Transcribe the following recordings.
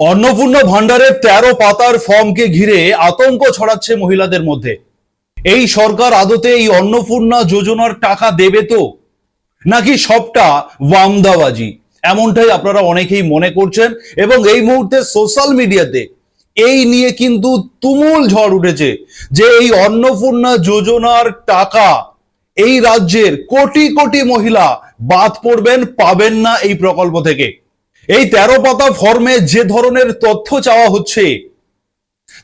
অন্নপূর্ণা ভান্ডারের 13 পাতার ফর্মকে ঘিরে আতঙ্ক ছড়াচ্ছে মহিলাদের মধ্যে। এই সরকার আদতে এই অন্নপূর্ণা যোজনার টাকা দেবে তো, নাকি সবটা ওয়ামদাবাজি? এমনটাই আপনারা অনেকেই মনে করছেন এবং এই মুহূর্তে সোশ্যাল মিডিয়াতে এই নিয়ে কিন্তু তুমুল ঝড় উঠেছে যে এই অন্নপূর্ণা যোজনার টাকা এই রাজ্যের কোটি কোটি মহিলা বাদ পড়বেন, পাবেন না এই প্রকল্প থেকে। এই 13 পাতা ফর্মে যে ধরনের তথ্য চাওয়া হচ্ছে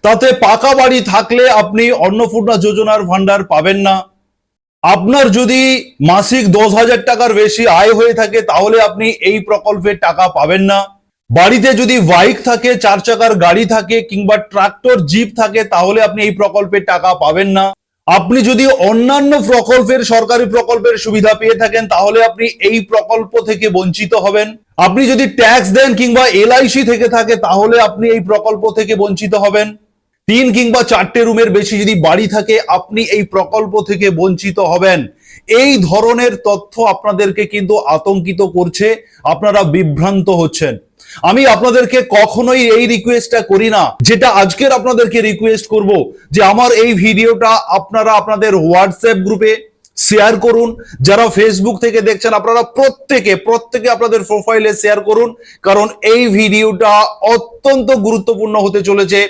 তাতে পাকা বাড়ি থাকলে আপনি অন্নপূর্ণা যোজনার ভান্ডার পাবেন না। আপনার যদি মাসিক 10,000 টাকার বেশি আয় হয়ে থাকে তাহলে আপনি এই প্রকল্পের টাকা পাবেন না। বাড়িতে যদি বাইক থাকে, 4 চাকার গাড়ি থাকে কিংবা ট্রাক্টর জিপ থাকে তাহলে আপনি এই প্রকল্পের টাকা পাবেন না। আপনি যদি অন্যান্য প্রকল্পের, সরকারি প্রকল্পের সুবিধা পেয়ে থাকেন তাহলে আপনি এই প্রকল্প থেকে বঞ্চিত হবেন। আপনি যদি ট্যাক্স দেন কিংবা এলআইসি থেকে থাকে তাহলে আপনি এই প্রকল্প থেকে বঞ্চিত হবেন। 3 কিংবা 4টে রুমের বেশি যদি বাড়ি থাকে আপনি এই প্রকল্প থেকে বঞ্চিত হবেন। এই ধরনের তথ্য আপনাদেরকে কিন্তু আতঙ্কিত করছে, আপনারা বিভ্রান্ত হচ্ছেন। আমি আপনাদেরকে কখনোই এই রিকোয়েস্টটা করি না, যেটা আজকের আপনাদেরকে রিকোয়েস্ট করব যে আমার এই ভিডিওটা আপনারা আপনাদের হোয়াটসঅ্যাপ গ্রুপে শেয়ার করুন। যারা ফেসবুক থেকে দেখছেন আপনারা প্রত্যেকে আপনাদের প্রোফাইলে শেয়ার করুন, কারণ এই ভিডিওটা অত্যন্ত গুরুত্বপূর্ণ হতে চলেছে।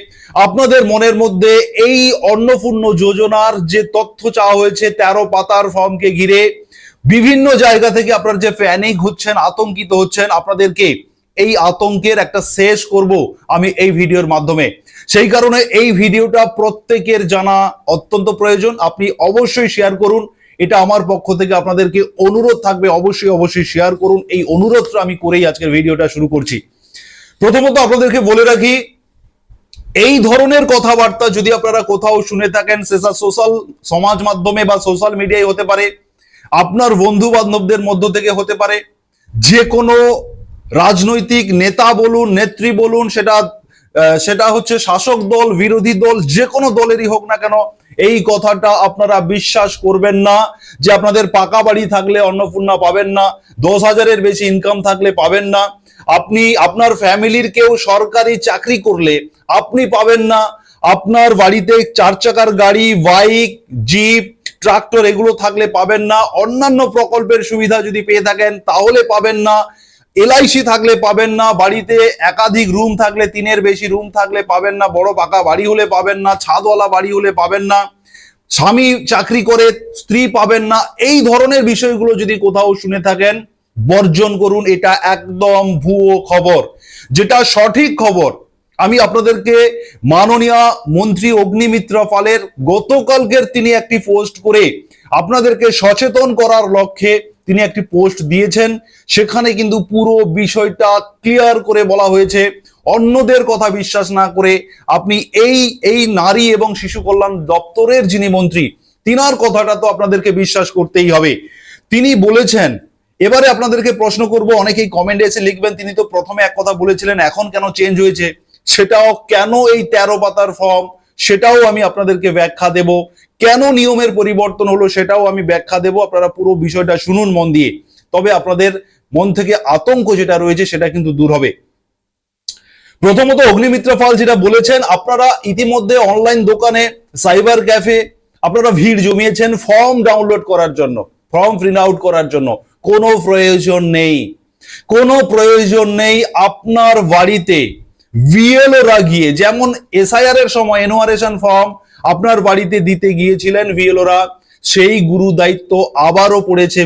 আপনাদের মনের মধ্যে এই অন্নপূর্ণা যোজনার যে তথ্য চাওয়া হয়েছে 13 পাতার ফর্মকে ঘিরে বিভিন্ন জায়গা থেকে আপনারা যে প্যানিক হচ্ছেন, আতঙ্কিত হচ্ছেন, আপনাদেরকে এই আতঙ্কের একটা শেষ করব আমি এই ভিডিওর মাধ্যমে। সেই কারণে এই ভিডিওটা প্রত্যেকের জানা অত্যন্ত প্রয়োজন। আপনি অবশ্যই শেয়ার করুন, এটা আমার পক্ষ থেকে আপনাদেরকে অনুরোধ থাকবে, অবশ্যই শেয়ার করুন। এই অনুরোধটা আমি করেই আজকের ভিডিওটা শুরু করছি। প্রথমত আপনাদেরকে বলে রাখি, এই ধরনের কথাবার্তা যদি আপনারা কোথাও শুনে থাকেন, সেটা সোশ্যাল সমাজ মাধ্যমে বা সোশ্যাল মিডিয়ায় হতে পারে, আপনার বন্ধু বান্ধবদের মধ্য থেকে হতে পারে, যে কোনো রাজনৈতিক নেতা বলুন, নেত্রী বলুন, সেটা হচ্ছে শাসক দল, বিরোধী দল, যে কোনো দলেরই হোক না কেন, এই কথাটা আপনারা বিশ্বাস করবেন না যে আপনাদের পাকা বাড়ি থাকলে অন্নপূর্ণা পাবেন না, 10,000-এর বেশি ইনকাম থাকলে পাবেন না, আপনি আপনার ফ্যামিলির কেউ সরকারি চাকরি করলে আপনি পাবেন না, আপনার বাড়িতে 4 চাকার গাড়ি, বাইক, জিপ, ট্রাক্টর এগুলো থাকলে পাবেন না, অন্যান্য প্রকল্পের সুবিধা যদি পেয়ে থাকেন তাহলে পাবেন না, এলআইসি থাকলে পাবেন না, বাড়িতে একাধিক রুম থাকলে, 3-এর বেশি রুম থাকলে পাবেন না, বড় পাকা বাড়ি হলে পাবেন না, ছাদওয়ালা বাড়ি হলে পাবেন না, স্বামী চাকরি করে স্ত্রী পাবেন না। এই ধরনের বিষয়গুলো যদি কোথাও শুনে থাকেন বর্জন করুন, এটা একদম ভুয়ো খবর। যেটা সঠিক খবর আমি আপনাদেরকে মাননীয় মন্ত্রী অগ্নিমিত্রা পালের গতকালকের তিনি একটি পোস্ট করে আপনাদেরকে সচেতন করার লক্ষ্যে তিনি একটি পোস্ট দিয়েছেন। সেখানে কিন্তু পুরো বিষয়টা ক্লিয়ার করে বলা হয়েছে, অন্যদের কথা বিশ্বাস না করে আপনি এই নারী এবং শিশু কল্যাণ দপ্তরের যিনি মন্ত্রী, তিনার কথাটা তো আপনাদেরকে বিশ্বাস করতেই হবে। তিনি বলেছেন, এবারে আপনাদেরকে প্রশ্ন করব, অনেকেই কমেন্টে এসে লিখবেন তিনি তো প্রথমে এক কথা বলেছিলেন এখন কেন চেঞ্জ হয়েছে, সেটাও কেন এই 13 পাতার ফর্ম সেটাও আমি আপনাদেরকে ব্যাখ্যা দেব, কেন নিয়মের পরিবর্তন হলো সেটাও আমি ব্যাখ্যা দেব। আপনারা পুরো বিষয়টা শুনুন মন দিয়ে, তবে আপনাদের মন থেকে আতঙ্ক যেটা রয়েছে সেটা কিন্তু দূর হবে। প্রথমত অগ্নিমিত্রা পাল যেটা বলেছেন, আপনারা ইতিমধ্যে অনলাইন দোকানে, সাইবার ক্যাফে আপনারা ভিড় জমিয়েছেন ফর্ম ডাউনলোড করার জন্য, ফর্ম প্রিন্ট আউট করার জন্য। কোনো প্রয়োজন নেই। আপনার বাড়িতে ভিএলওরা গিয়ে, যেমন এসআইআর এর সময় এনুয়ারেশন ফর্ম আপনার বাড়িতে দিতে গিয়েছিলেন ভিএলওরা, সেই গুরু দায়িত্ব আবারও পড়েছে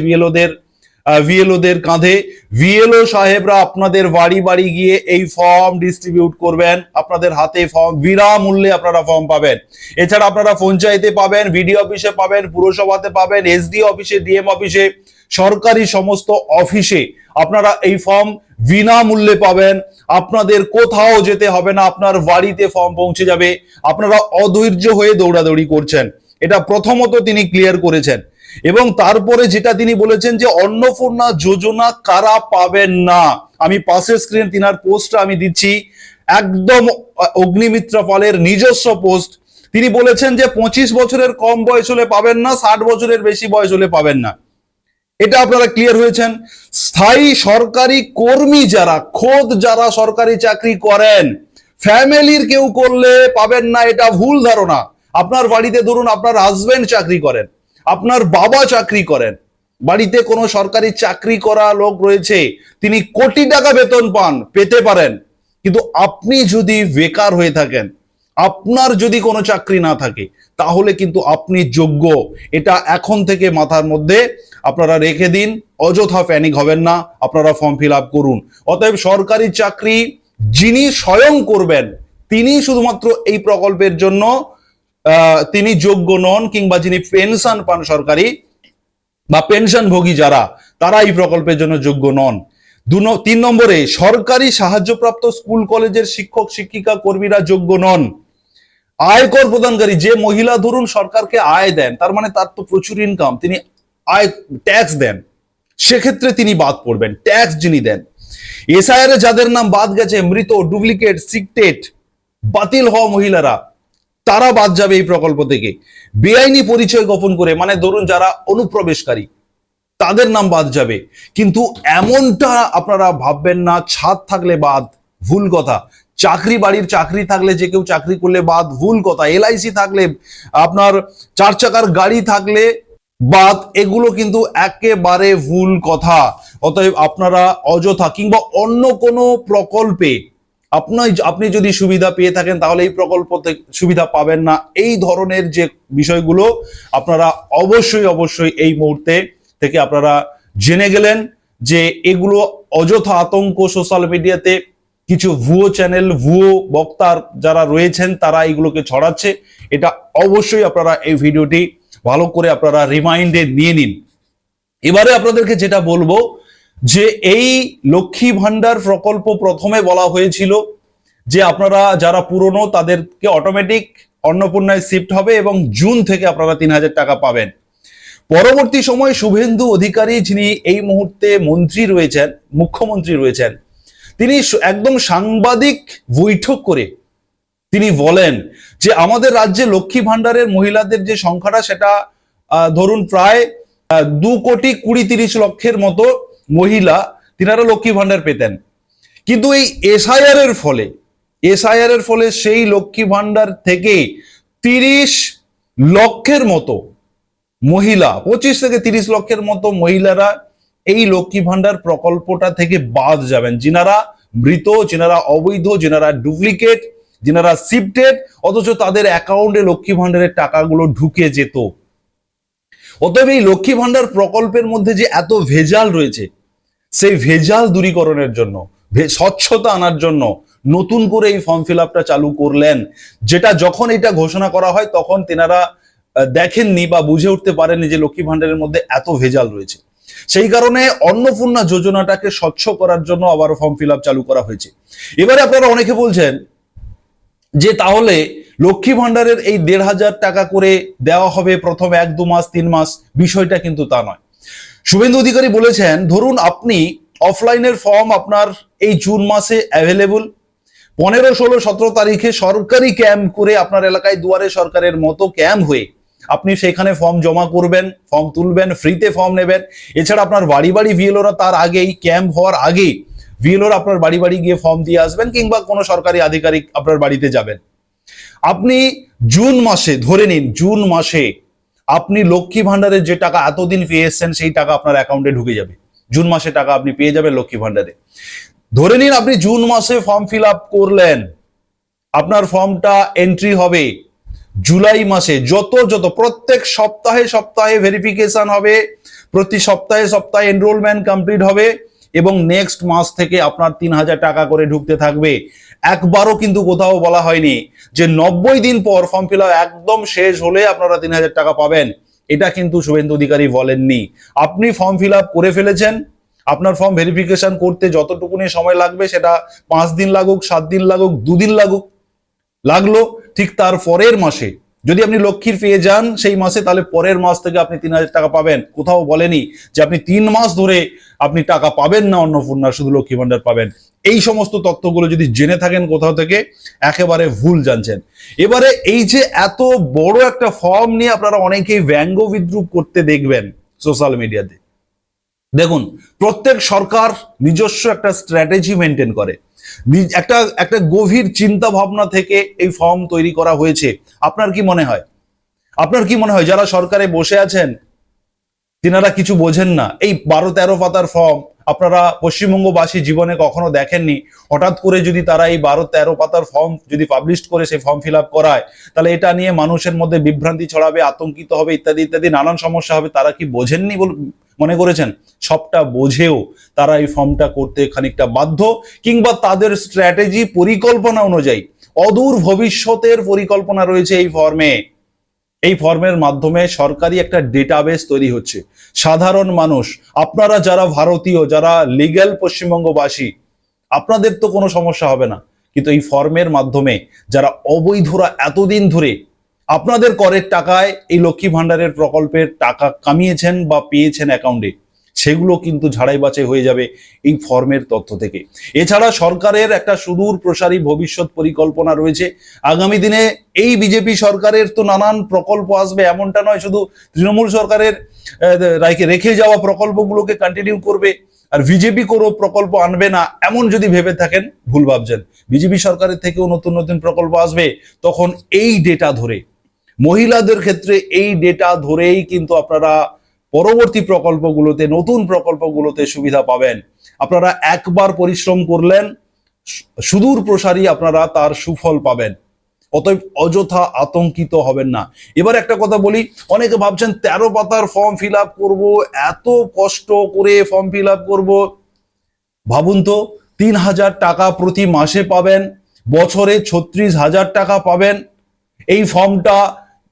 ভিএলওদের কাঁধে। ভিএলও সাহেবরা আপনাদের বাড়ি বাড়ি গিয়ে এই ফর্ম ডিস্ট্রিবিউট করবেন, আপনাদের হাতে ফর্ম বিনামূল্যে আপনারা ফর্ম পাবেন। এছাড়া আপনারা পঞ্চায়েতে পাবেন, বিডিও অফিসে পাবেন, পুরসভাতে পাবেন, এসডি অফিসে, ডিএম অফিসে, সরকারি সমস্ত অফিসে আপনারা এই ফর্ম বিনামূল্যে পাবেন। আপনাদের কোথাও যেতে হবে না, আপনার বাড়িতে ফর্ম পৌঁছে যাবে। আপনারা অধৈর্য হয়ে দৌড়াদৌড়ি করছেন, এটা প্রথমত তিনি ক্লিয়ার করেছেন। এবং তারপরে যেটা তিনি বলেছেন যে অন্নপূর্ণা যোজনা কারা পাবেন না, আমি পাশের স্ক্রিনে তিনার পোস্টটা আমি দিচ্ছি, একদম অগ্নিমিত্রা পালের নিজস্ব পোস্ট। তিনি বলেছেন যে 25 বছরের কম বয়স হলে পাবেন না, 60 বছরের বেশি বয়স হলে পাবেন না। এটা আপনারা ক্লিয়ার হয়েছেন। স্থায়ী সরকারি কর্মী যারা, খোদ যারা সরকারি চাকরি করেন, ফ্যামিলির কেউ করলে পাবেন না, এটা ভুল ধারণা। আপনার বাড়িতে ধরুন আপনার হাজবেন্ড চাকরি করেন, আপনার বাবা চাকরি করেন, বাড়িতে কোনো সরকারি চাকরি করা লোক রয়েছে, তিনি কোটি টাকা বেতন পান, পেতে পারেন। কিন্তু আপনি যদি বেকার হয়ে থাকেন, আপনার যদি কোনো চাকরি না থাকে, তাহলে কিন্তু আপনি যোগ্য। এটা এখন থেকে মাথার মধ্যে আপনারা রেখে দিন, অযথা প্যানিক হবেন না, আপনারা ফর্ম ফিল আপ করুন। অতএব সরকারি চাকরি যিনি স্বয়ং করবেন, তিনি শুধুমাত্র এই প্রকল্পের জন্য তিনি যোগ্য নন, কিংবা যিনি পেনশন পান সরকারি বা পেনশনভোগী যারা, তারা এই প্রকল্পের জন্য যোগ্য নন। 3 নম্বরে সরকারি সাহায্যপ্রাপ্ত স্কুল কলেজের শিক্ষক শিক্ষিকা কর্মীরা যোগ্য নন। আয়কর প্রদানকারী যে মহিলা ধরুন সরকারকে আয় দেন, তার মানে তার তো প্রচুর ইনকাম, তিনি আয় ট্যাক্স দেন, সেক্ষেত্রে তিনি বাদ পড়বেন। ট্যাক্স যিনি দেন, এসআইআর এ যাদের নাম বাদ গেছে, মৃত, ডুপ্লিকেট, সিকটেট, বাতিল হওয়া মহিলারা, তারা বাদ যাবে এই প্রকল্প থেকে। বেআইনি পরিচয় গোপন করে, মানে ধরুন যারা অনুপ্রবেশকারী, তাদের নাম বাদ যাবে। কিন্তু এমনটা আপনারা ভাববেন না ছাদ থাকলে বাদ, ভুল কথা। চাকরি, বাড়ির চাকরি থাকলে যে কেউ চাকরি করলে বাদ, ভুল কথা। এলআইসি থাকলে, আপনার 4 চাকার গাড়ি থাকলে বাদ, এগুলো কিন্তু একেবারে ভুল কথা। অতএব আপনারা অযথা কিংবা অন্য কোনো প্রকল্পে আপনি যদি সুবিধা পেয়ে থাকেন, তাহলে এই প্রকল্প থেকে সুবিধা পাবেন না। এই ধরনের যে বিষয়গুলো আপনারা অবশ্যই অবশ্যই এই মুহূর্তে থেকে আপনারা জেনে গেলেন যে এগুলো অযথা আতঙ্ক। সোশ্যাল মিডিয়াতে কিছু ভুয়ো চ্যানেল, ভুয়ো বক্তা যারা রয়েছেন, তারা এইগুলোকে ছড়াচ্ছে। এটা অবশ্যই আপনারা এই ভিডিওটি ভালো করে আপনারা রিমাইন্ডে নিয়ে নিন। এবারে আপনাদেরকে যেটা বলবো, যে এই লক্ষ্মী ভান্ডার প্রকল্প প্রথমে বলা হয়েছিল যে আপনারা যারা পুরনো তাদেরকে অটোমেটিক অন্নপূর্ণায় শিফট হবে এবং জুন থেকে আপনারা 3000 টাকা পাবেন। পরবর্তী সময় শুভেন্দু অধিকারী, যিনি এই মুহূর্তে মন্ত্রী রয়েছেন, মুখ্যমন্ত্রী রয়েছেন, তিনি একদম সাংবাদিক বৈঠক করে তিনি বলেন যে আমাদের রাজ্যে লক্ষ্মী ভান্ডারের মহিলাদের যে সংখ্যাটা, সেটা ধরুন প্রায় 2,20,30 লক্ষের মতো মহিলা, তিনারা লক্ষ্মী ভান্ডার পেতেন। কিন্তু এই এসআইআর এর ফলে সেই লক্ষ্মী ভান্ডার থেকে 30 লক্ষের মতো মহিলা, 25 থেকে 30 লক্ষের মতো মহিলারা এই লক্ষ্মী ভান্ডার প্রকল্পটা থেকে বাদ যাবেন, যিনারা মৃত, যিনারা অবৈধ, যিনারা ডুপ্লিকেট, যিনারা শিফটেড, অথচ তাদের অ্যাকাউন্টে লক্ষ্মী ভান্ডারের টাকাগুলো ঢুকে যেত। অতএব এই লক্ষ্মী ভান্ডার প্রকল্পের মধ্যে যে এত ভেজাল রয়েছে, সেই ভেজাল দূরীকরণের জন্য, স্বচ্ছতা আনার জন্য নতুন করে এই ফর্ম ফিল আপটা চালু করলেন। যেটা যখন এটা ঘোষণা করা হয়, তখন তেনারা দেখেননি বা বুঝে উঠতে পারেননি যে লক্ষ্মী ভান্ডারের মধ্যে এত ভেজাল রয়েছে। সেই কারণে অন্নপূর্ণা যোজনাটাকে স্বচ্ছ করার জন্য আবার ফর্ম ফিল আপ চালু করা হয়েছে। এবারে আপনারা অনেকে বলছেন যে তাহলে লক্ষ্মী ভান্ডারের এই 1,500 টাকা করে দেওয়া হবে প্রথম 1-2 মাস 3 মাস, বিষয়টা কিন্তু তা নয়। শুভেন্দু অধিকারী বলেছেন, ধরুন আপনি অফলাইনের ফর্ম আপনার এই জুন মাসে অ্যাভেলেবল, 15, 16, 17 তারিখে সরকারি ক্যাম্প করে আপনার এলাকায় দুয়ারে সরকারের মতো ক্যাম্প হয়ে আপনি সেখানে ফর্ম জমা করবেন, ফর্ম তুলবেন, ফ্রিতে ফর্ম নেবেন। এছাড়া আপনার বাড়ি বাড়ি ভিএলওরা তার আগেই, ক্যাম্প হওয়ার আগে ভিএলওরা আপনার বাড়ি বাড়ি গিয়ে ফর্ম দিয়ে আসবেন, কিংবা কোনো সরকারি আধিকারিক আপনার বাড়িতে যাবেন। আপনি জুন মাসে, ধরে নিন জুন মাসে আপনি লক্ষ্মী ভান্ডারের যে টাকা এতদিন পেয়ে এসছেন, সেই টাকা আপনার অ্যাকাউন্টে ঢুকে যাবে। জুন মাসে টাকা আপনি পেয়ে যাবেন লক্ষ্মী ভান্ডারে। ধরে নিন আপনি জুন মাসে ফর্ম ফিল আপ করলেন, আপনার ফর্মটা এন্ট্রি হবে জুলাই মাসে। যত প্রত্যেক সপ্তাহে সপ্তাহে ভেরিফিকেশন হবে, প্রতি সপ্তাহে সপ্তাহে এনরোলমেন্ট কমপ্লিট হবে, এবং নেক্সট মাস থেকে আপনার 3000 টাকা করে ঢুকতে থাকবে। একবারও কিন্তু কোথাও বলা হয়নি যে 90 দিন পর ফর্ম ফিল আপ একদম শেষ হলে আপনারা 3000 টাকা পাবেন। এটা কিন্তু শুভেন্দু অধিকারী বলেননি। আপনি ফর্ম ফিল আপ করে ফেলেছেন, আপনার ফর্ম ভেরিফিকেশন করতে যতটুকুনি সময় লাগবে, সেটা 5 দিন লাগুক, 7 দিন লাগুক, 2 দিন লাগুক, লাগলো, ঠিক তার পরের মাসে যদি আপনি লক্ষ্মীর পেয়ে যান সেই মাসে, তাহলে পরের মাস থেকে আপনি 3000 টাকা পাবেন। কোথাও বলেনি যে আপনি 3 মাস ধরে আপনি টাকা পাবেন না অন্নপূর্ণা, শুধু লক্ষ্মী ভান্ডার পাবেন। এই সমস্ত তথ্যগুলো যদি জেনে থাকেন কোথাও থেকে, একেবারে ভুল জানছেন। এবারে এই যে এত বড় একটা ফর্ম নিয়ে আপনারা অনেকেই ব্যঙ্গ বিদ্রুপ করতে দেখবেন সোশ্যাল মিডিয়াতে, দেখুন, প্রত্যেক সরকার নিজস্ব একটা স্ট্র্যাটেজি মেনটেন করে, একটা একটা গভীর চিন্তা ভাবনা থেকে এই ফর্ম তৈরি করা হয়েছে। আপনার কি মনে হয়, আপনার কি মনে হয় যারা সরকারে বসে আছেন তিনারা কিছু বোঝেন না? এই 12-13 পাতার ফর্ম আপনারা পশ্চিমবঙ্গবাসী জীবনে কখনো দেখেননি। হঠাৎ করে যদি তারা এই 12-13 পাতার ফর্ম যদি পাবলিশ করে সেই ফর্ম ফিল আপ করায়, তাহলে এটা নিয়ে মানুষের মধ্যে বিভ্রান্তি ছড়াবে, আতঙ্কিত হবে, ইত্যাদি ইত্যাদি নানান সমস্যা হবে। তারা কি বোঝেননি মনে করেছেন? সবটা বোঝেও তারা এই ফর্মটা করতে খানিকটা বাধ্য, কিংবা তাদের স্ট্র্যাটেজি পরিকল্পনা অনুযায়ী অদূর ভবিষ্যতের পরিকল্পনা রয়েছে এই ফর্মে। এই ফর্মের মাধ্যমে সরকারি একটা ডেটাবেস তৈরি হচ্ছে। সাধারণ মানুষ, আপনারা যারা ভারতীয়, যারা লিগ্যাল পশ্চিমবঙ্গবাসী, আপনাদের তো কোনো সমস্যা হবে না, কিন্তু এই ফর্মের মাধ্যমে যারা অবৈধরা এতদিন ধরে আপনাদের করের টাকায় এই লক্ষ্মী ভান্ডারের প্রকল্পের টাকা কামিয়েছেন বা পেয়েছেন অ্যাকাউন্টে, সেগুলো কিন্তু ঝাড়াই বাছাই হয়ে যাবে এই ফর্মের তথ্য থেকে। এছাড়া সরকারের একটা সুদূর প্রসারী ভবিষ্যৎ পরিকল্পনা রয়েছে আগামী দিনে। এই বিজেপি সরকারের তো নানান প্রকল্প আসবে, এমনটা নয় শুধু তৃণমূল সরকারের রেখে যাওয়া প্রকল্পগুলোকে কন্টিনিউ করবে আর বিজেপি কোনো প্রকল্প আনবে না, এমন যদি ভেবে থাকেন ভুল ভাবছেন। বিজেপি সরকারের থেকেও নতুন নতুন প্রকল্প আসবে। তখন এই ডেটা ধরে, মহিলাদের ক্ষেত্রে এই ডেটা ধরেই কিন্তু আপনারা পরবর্তী প্রকল্পগুলোতে, নতুন প্রকল্পগুলোতে সুবিধা পাবেন। আপনারা একবার পরিশ্রম করলেন, সুদূর প্রসারী আপনারা তার সুফল পাবেন। অতএব অযথা আতঙ্কিত হবেন না। এবার একটা কথা বলি, অনেকে ভাবছেন 13 পাতার ফর্ম ফিল আপ করবো, এত কষ্ট করে ফর্ম ফিল আপ করবো। ভাবুন তো, 3,000 টাকা প্রতি মাসে পাবেন, বছরে 36,000 টাকা পাবেন। এই ফর্মটা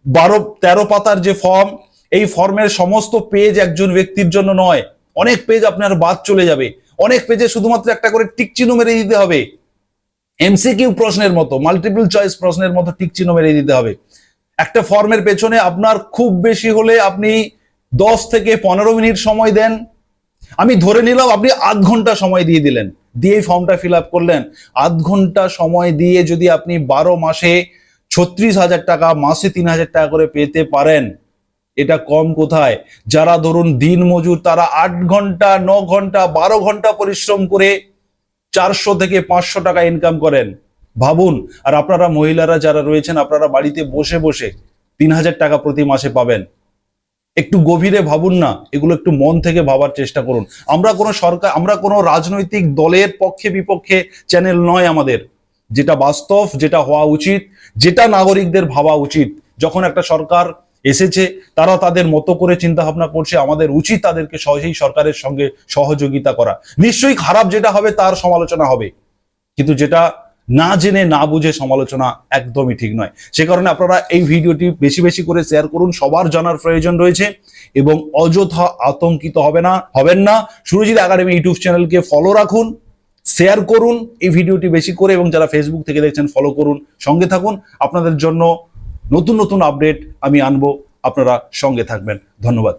12-13 পাতার যে ফর্ম, এই ফর্মের সমস্ত পেজ একজন ব্যক্তির জন্য নয়, অনেক পেজ আপনার বাদ চলে যাবে। অনেক পেজে শুধুমাত্র একটা করে টিক চিহ্ন মেরে দিতে হবে, এমসিকিউ প্রশ্নের মতো, মাল্টিপল চয়েস প্রশ্নের মতো টিক চিহ্ন মেরে দিতে হবে। একটা ফর্মের পেছনে আপনার খুব বেশি হলে আপনি 10 থেকে 15 মিনিট সময় দেন, আমি ধরে নিলাম আপনি আধ ঘন্টা সময় দিয়ে দিলেন, দিয়ে ফর্মটা ফিল আপ করলেন। আধ ঘন্টা সময় দিয়ে যদি আপনি 12 মাসে 36,000 টাকা, মাসে 3,000 টাকা করে পেতে পারেন, এটা কম কোথায়? যারা ধরুন দিন মজুর, তারা 8 ঘন্টা, 9 ঘন্টা, 12 ঘন্টা পরিশ্রম করে 400 থেকে 500 টাকা ইনকাম করেন, ভাবুন। আর আপনারা মহিলারা যারা রয়েছেন, আপনারা বাড়িতে বসে বসে 3,000 টাকা প্রতি মাসে পাবেন। একটু গভীরে ভাবুন না, এগুলো একটু মন থেকে ভাবার চেষ্টা করুন। আমরা কোনো সরকার, আমরা কোনো রাজনৈতিক দলের পক্ষে বিপক্ষে চ্যানেল নয় আমাদের। যেটা বাস্তব, যেটা হওয়া উচিত, যেটা নাগরিকদের ভাবা উচিত, যখন একটা সরকার এসেছে তারা তাদের মতো করে চিন্তা ভাবনা করছে, আমাদের উচিত তাদেরকে সহজেই সরকারের সঙ্গে সহযোগিতা করা। নিশ্চয়ই খারাপ যেটা হবে তার সমালোচনা হবে, কিন্তু যেটা না জেনে না বুঝে সমালোচনা একদমই ঠিক নয়। সে কারণে আপনারা এই ভিডিওটি বেশি বেশি করে শেয়ার করুন, সবার জানার প্রয়োজন রয়েছে, এবং অযথা আতঙ্কিত হবেন না। সুরজিৎ একাডেমি ইউটিউব চ্যানেলকে ফলো রাখুন, শেয়ার করুন এই ভিডিওটি বেশি করে, এবং যারা ফেসবুক থেকে দেখছেন ফলো করুন, সঙ্গে থাকুন। আপনাদের জন্য নতুন নতুন আপডেট আমি আনবো, আপনারা সঙ্গে থাকবেন। ধন্যবাদ।